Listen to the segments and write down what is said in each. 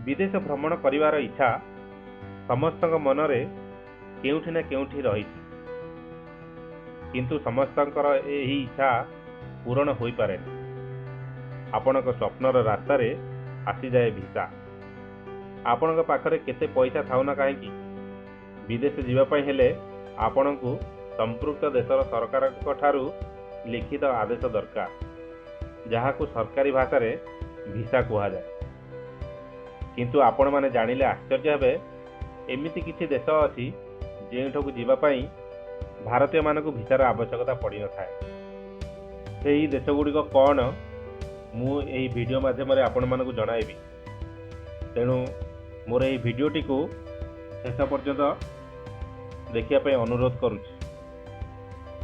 विदेश भ्रमण करिवार इच्छा समस्त मनरे केउठी ना केउठी रहिछि, किंतु समस्तंकर एही इच्छा पूरण होई पारे। आपणक स्वप्नर रास्तार आसी जाए भिसा। आपणक पाखरे केते पैसा थाउ ना काहेकि विदेश जीवा पई हेले आपणकु संपृक्त देशर सरकार ठारू लिखित आदेश दरकार, जहाकु सरकारी भाषा रे भिसा कुहा जाए। किंतु आपण माने जानिले आश्चर्य हेबे, एमिति किछि देश अछि जेठकु जीवा पई भारतीय मानकु भिसार आवश्यकता पड़ी न थाए। सेही देश गुड़िक कौन मु एही वीडियो माध्यम रे आपण मानकु जणाइबी। तेणु मोर एही वीडियोटी को शेष पर्यंत देखिया पे अनुरोध करुछि।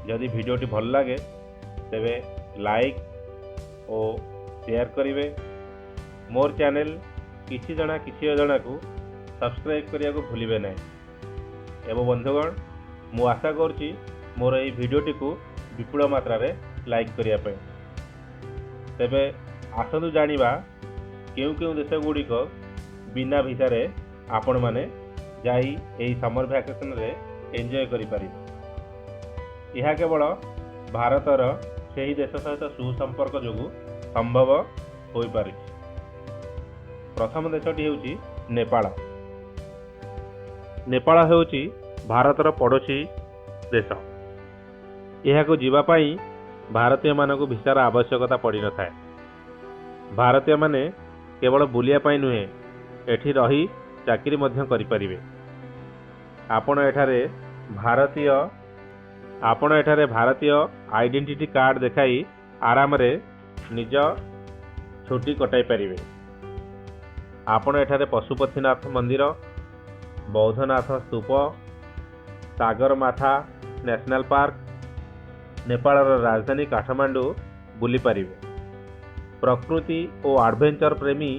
यदि वीडियोटी भल लगे तेबे लाइक और शेयर करिवे। मोर चैनल किछि जना को सब्सक्राइब करिया को भूलिबे नहीं। एवं बंधुगण, मु आशा करछि मोर एही वीडियोटी को विपुल मात्रा रे लाइक करिया पे। तेबे आसतु जानिबा केउ केउ देश गुड़िक बिना भिसा रे आपण माने जाई एही समर वैकेशन रे एंजॉय करि पारिबे। यह केवल भारतर सेही देश सहित सुसंपर्क जोगु संभव होई पारिछि। प्रथम देशटी हेउची नेपाल। नेपाल हेउची भारतर पड़ोसी देश। यह को जीवा पाई भारतीय मानक भिसार आवश्यकता पड़ी न थाए। भारतीय माने केवल बुलिया पाई नुहे, एठी रही चाकरी मध्य करि परिबे। आपण एठारे भारतीय आइडेंटिटी कार्ड देखाई आराम रे निज छुट्टी कटाई पारिबे। आपण एठारे पशुपतिनाथ मंदिर, बौद्धनाथ स्तूप, सागरमाथा नेशनल पार्क, नेपालर राजधानी काठमांडू बुली पारिबे। प्रकृति और एडवेंचर प्रेमी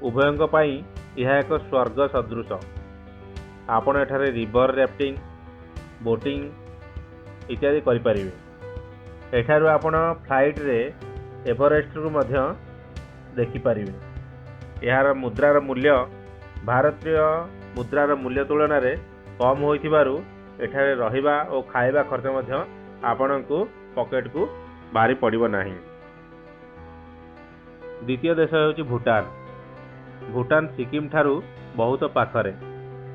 उभयंक पाई यह एक स्वर्ग सदृश। आपण एठारे रिवर राफ्टिंग, बोटिंग इत्यादि करि परिबे। एठारु आपण फ्लाइट रे एवरेस्ट को मध्य देखि परिबे। यार मुद्रार मूल्य भारतीय मुद्रार मूल्य तुलन रे कम होइथिबारु एठारे रहिबा और खाइबा खर्च मध्य आपणकु पॉकेट को बाहरी पड़िबो नाही। द्वितीय देश हेउची भूटान। भूटान सिक्किम ठारू बहुत पाखरे।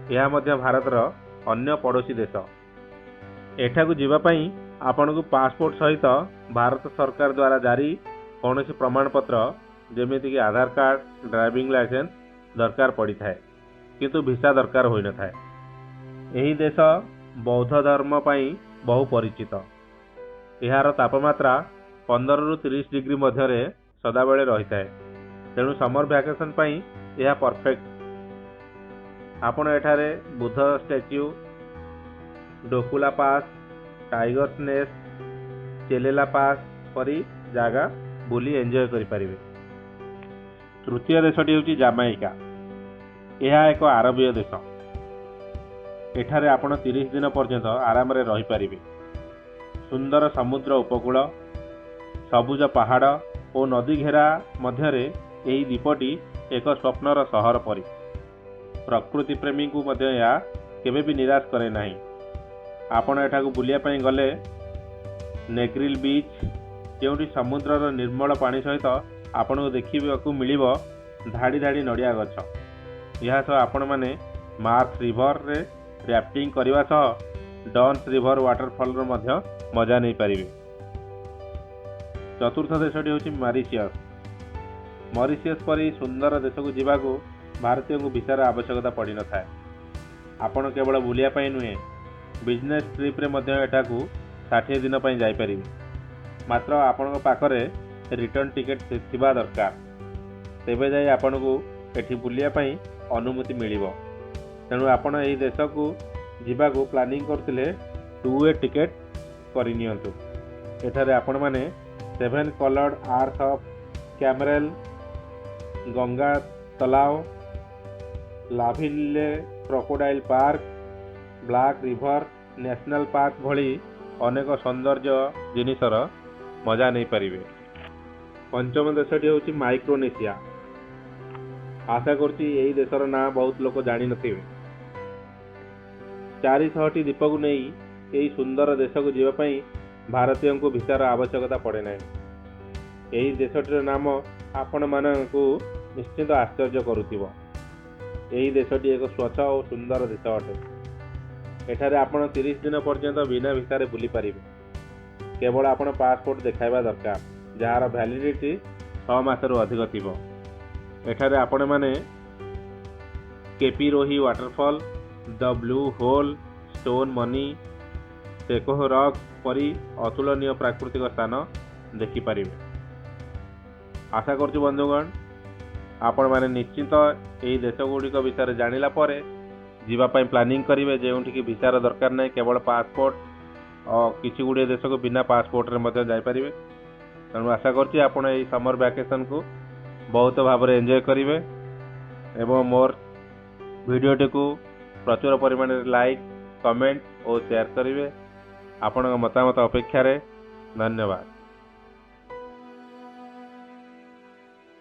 यह मध्य भारतर अन्य पड़ोसी देश। एठाकु जीवा पई आपनकु पासपोर्ट सहित भारत सरकार द्वारा जारी कौनसी प्रमाण पत्र जेमिति कि आधार कार्ड, ड्राइविंग लाइसेंस दरकार पड़ी थाए, किंतु भिसा दरकार होई न थाए। एही देश बौद्ध धर्म पई बहु परिचित। यार तापमात्रा 15 रु 30 डिग्री मध्य सदाबेले रही थाए। तेणु समर वैकेशन पई यह परफेक्ट। आपण एठारे बुद्ध स्टैच्यू, डोकुला पास, टाइगर्स नेस्ट, चेलेला पास परी जागा बुली एंजॉय करि परिबे। तृतीय देशटी हेउची जामाइका। यह एक आरबीय देश। एठारे आपण 30 दिन पर्यंत आराम रे रही परिबे। सुंदर समुद्र उपकूल, सबुज पहाड़ और नदी घेरा मध्यरे एही द्वीपटी एक स्वप्नर सहर परी। प्रकृति प्रेमी को मध्य या केबे भी निराश करे नहीं। आपण एठाकु बुलिया पई गले नेग्रिल बीच, जेउठी समुद्रर निर्मल पानी सहित आपण को देखिबाकू मिलिबो धाड़ी धाड़ी नड़िया गछ। यह सह आपण माने मार्स रिवर रे राफ्टिंग करने सह डन्स रिवर वाटरफॉल मध्य मजा नहीं पारिबे। चतुर्थ देशटी होची मॉरिशस। मॉरिशस परी सुंदर देश को जीवाकू भारतीय को भिसार आवश्यकता पड़ी न थाए। आपण केवल बुलिया पाई नुहे, बिजनेस ट्रिप रे मध्य एठाकू 60 दिन पई जाई परिबे। मात्र आपण पाखरे रिटर्न टिकेट थिबा दरकार, तेबे जाई आपण को एठी बुलिया पई अनुमति मिलिबो। तेणु आपण एही देश को जीवाकू प्लानिंग करथिले 2 वे टिकेट करि नियंतु। एठारे आपण माने 7 कलर्ड आर्थ ऑफ कैमरेल, गंगा तलाव, लाभिले crocodile park, black river national park भली अनेक सौंदर्य जिनिसर मजा नहीं पारिबे। पंचम देशटी होची माइक्रोनेशिया। आशा करुच्ची यही देशर ना बहुत लोग जानी नथिबे। 400टी द्वीप को नहीं यही सुंदर देश को जीवाई भारतीय को भिसार आवश्यकता पड़े ना। यही देशटीर नाम आपण मानू निश्चित आश्चर्य करुथिबो। यही देशटी एक स्वच्छ और सुंदर देश अटे। एठारे आपण 30 दिन पर्यंत बिना भिसारे बुली पारिबे। केवल आपण पासपोर्ट देखाइबा दरकार जार वैलिडिटी 6 मासरू अधिक थिबो। एठारे आपण माने केपीरोही waterfall, the blue hole, stone money, टेकोह रॉक परी अतुलनीय प्राकृतिक स्थान देखिपारे। आशा करुच्ची बंधुगण आपण माने निश्चित यही देश गुड़िक विषय जानिला परे जीवापाई प्लानिंग करेंगे जो भिसार दरकार नहीं, केवल पासपोर्ट और किसी गुड़े देश को बिना पासपोर्ट रे जापारे। तेणु आशा करुच्ची आपण यही समर वैकेशन को बहुत भाव में एंजॉय करेंगे एवं मोर वीडियोटी को प्रचुर परिमाण में लाइक, कमेंट और शेयर करेंगे। आपण मतामत अपेक्षा। धन्यवाद।